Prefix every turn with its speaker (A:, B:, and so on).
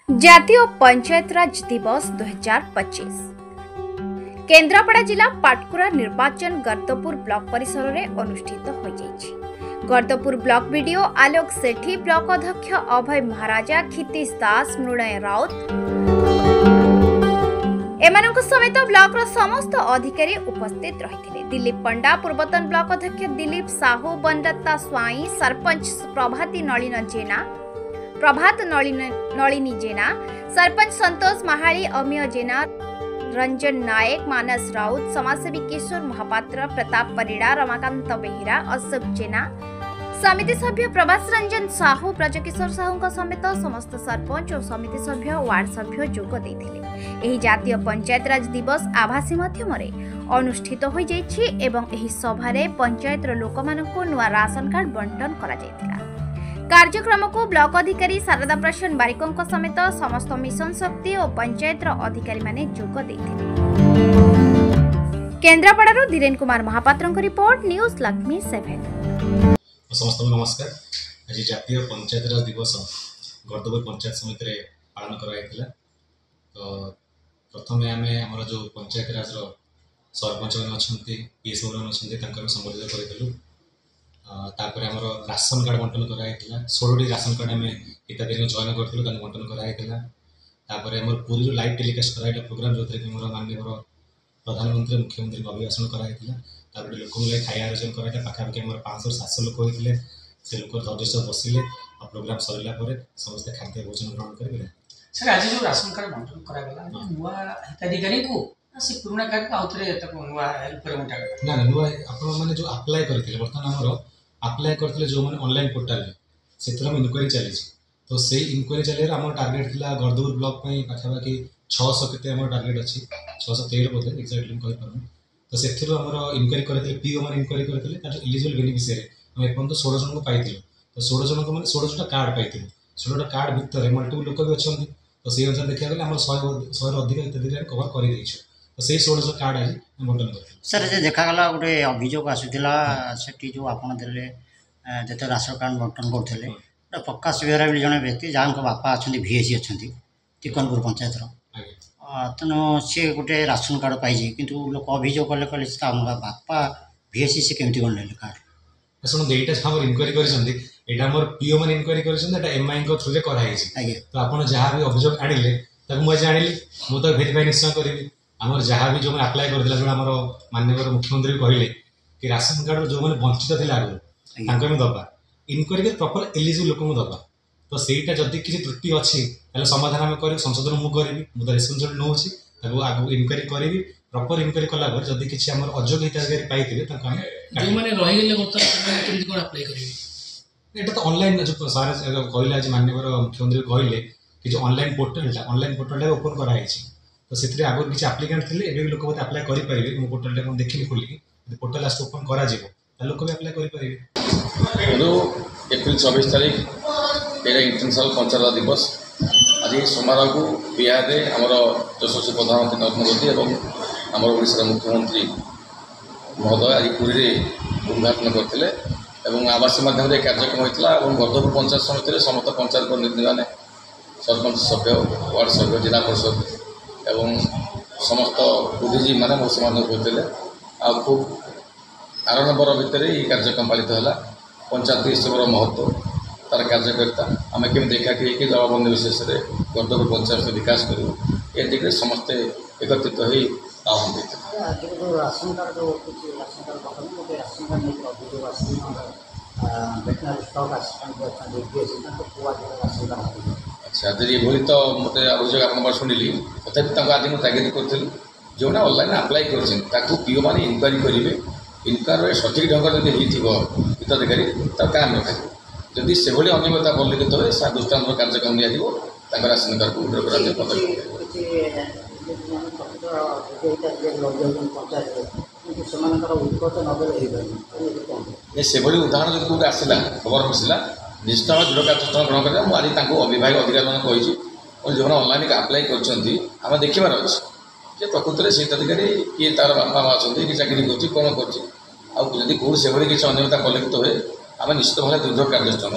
A: जातीय पंचायत राज दिवस 2025 केन्द्रापड़ा जिला पाटकुरा निर्वाचन गर्दपुर ब्लॉक परिसर में अनुष्ठित हो जाइछि। गर्दपुर ब्लॉक बीडीओ आलोक सेठी, ब्लॉक अध्यक्ष अभय महाराजा, क्षितिश दास, मृणय राउत एमानक समेत ब्लॉक समस्त अधिकारी उपस्थित रही। दिलीप पंडा, पूर्वतन ब्लॉक अध्यक्ष दिलीप साहू, बनलता स्वाई, सरपंच प्रभात नलिनी जेना, सरपंच संतोष महाली, अमीय जेना, रंजन नायक, मानस राउत, समाजसेवी किशोर महापात्र, प्रताप परिड़ा, रमाकांत बेहेरा, अशोक जेना, समिति सभ्य प्रभास रंजन साहू, ब्रजकिशोर साहू समेत समस्त सरपंच और समिति सभ्य वार्ड सभ्य जोग देथिले। एही जातीय पंचायत राज दिवस आभासी माध्यम अनुष्ठित हो जाइछि एवं एही सभारे पंचायतर लोकमानंकु नुआ राशन कार्ड बंटन करा जायतिला। कार्यक्रम को ब्लॉक अधिकारी शारदा प्रसन्न बारिकों समेत समस्त मिशन शक्ति और पंचायतर अधिकारी माने जोग देथिले। केन्द्रापड़ारू धीरेन कुमार महापात्रଙ୍କ रिपोर्ट, न्यूज लक्ष्मी 7।
B: समस्त नमस्कार। आज जातीय पंचायत राज दिवस गर्दपुर पंचायत समिति रे पालन कराइथिला। तो प्रथमे आम जो पंचायत राज सरपंच मैंने अच्छा पीएस मैंने संबोधित करूँ। तापर आम राशन कार्ड बंटन कराइथिला। 16टी राशन कार्ड आम हिताधिकारी चयन करूँ बंटन कराइथिला। तापर आम पूरी लाइव टेलीकास्ट कराइला प्रोग्राम जो कि मोर माननीय प्रधानमंत्री मुख्यमंत्री अभिभाषण कराइथिला। तापर लोक खाया आयोजन कराइला। पाखापाखि आम 500-700 लोक होते से लोक धैर्य बसिले और प्रोग्राम सरला समस्त खाद्य भोजन ग्रहण करेंगे।
C: सर आज जो राशन कार्ड बंटन करागला नुआ हिताधिकारी को से पुराना कार्ड का आउथरे तको नुआ ऊपर बंटा
B: ना नुआ आपण माने जो अप्लाई करथिले वर्तमान हमरो अप्लाई करथिले जो माने ऑनलाइन पोर्टल से हम इनक्वारी चली। तो से इनक्वारी चले हमर टार्गेट थिला गर्दपुर ब्लॉक में पाखापाखि 600 केते हमर टार्गेट अछि 613 बोले एक्जेक्टली कहि परम। तो से हमर इनक्वारी करथिले पीओ माने इनक्वारी करथिले तार एलिजिबल बेनिफिशियरी हम एपन तो 16 जन को पाइथिलु। तो 16 जन को माने 16 टा कार्ड पाइथिलु। 16 टा कार्ड भितर मल्टीपल लोक भी अछंती। तो से अनुसार देखिया गेले हमर 100 अधिक हिताधिकारी कवर करि दैछु। तो से 16 कार्ड आज बंटन करथिलु।
D: सर जे देखा गला गोटे अभियोग आसुथिला सेठी जो आपण देले जते राशन कार्ड बंटन करथिले प्रकाश बेहरा भी जने व्यक्ति जहाँ बापा अच्छा भीएसी अच्छा तिकनपुर पंचायत तेणु सी गोटे राशन कार्ड पाई किंतु लोक अभियोग कले कहले बापा भीएसी से केमती कौन ले कार्ड
B: शुणु यहाँ इनक्वारी कर पीओ मैंने इनक्वारी कर एमआई थ्रू रे कराई। तो आप जहाँ भी अभियोग आनिले मुझे आनिली मुझे भेरीफाई निश्चय करी। आम जहाँ भी जो अप्लाई करथिला जो आम माननीय मुख्यमंत्री कहले कि राशन कार्ड जो मैंने वंचित थे आगे दबा इनक्वारी प्रॉपर एलिजिबल लोक दबा। तो सहीटा जदि किसी त्रुटि अच्छी समाधान आम कर संशोधन मुझे रेस्पॉन्सिबिलिटी नौ आगे इनक्वारी करी प्रॉपर इनक्वारी कला जदि किसी आम अयोग्य हिताधिकारी पाई एटा तो ऑनलाइन जो सारे कहले आज माननीय मुख्यमंत्री कहले कि जो ऑनलाइन पोर्टल ओपन कराई। तो से आगे किसी आप्लिकेंट थे एवं लोक मत अप्लाई करेंगे मो पोर्टल देखिए खोलिकी पोर्टल लास्ट ओपन कर लोक भी अप्लाई करेंगे।
E: एप्रिल 24 तारीख ये इंटरनेशनल पंचायत दिवस। आज समारोह को बिहार में आमर यशस्वी प्रधानमंत्री नरेंद्र मोदी और आमर ओडिशा मुख्यमंत्री महोदय आज पुरी उद्घाटन करते आवास माध्यम कार्यक्रम होता है। गर्दपुर पंचायत समिति समस्त पंचायत प्रतिनिधि मैंने सरपंच सभ्य वार्ड सभ्य जिला परिषद एवं समस्त बुद्धिजीवी मैंने बहुत सम्मान करते खूब आडम्बर भितर ये कार्यक्रम पालित है। पंचायत हिसाब महत्व तार कार्यकर्ता आम केमी देखाखी जवाबंदी विशेष में गर्दपुर पंचायत विकास करूँ ए दिगरे समस्ते एकत्रित हो आह्वान देते। अच्छा जब ये तो मत अभियोग आप शुणिली तथापि आज मुझे तागिद करी जो ऑनलाइन अप्लाई कर पीओ मैंने इनक्वारी करेंगे। इनक्वारी सठिक ढंग से हिताधिकारी काम रखा जदि से अनियमितता परिलक्षित हुए दृष्टांत कार्यक्रम दिया राशन कार्ड को से उदाहरण जो कौटे आसला खबर आसला निश्चित भाव दृढ़ कार्यानुष्ठान ग्रहण करें। मुझे आज अभिभावक अधिकारी मैंने कही जो ऑनलाइन अप्लाई कर देखार अच्छे प्रकृत में से हिताधिकारी किए तार बापा माँ अच्छा कि चाकरी कौन कर कौन किसी अनियमितता परिलक्षित हुए आम निश्चित भाव दृढ़ कार्यानुष्ठान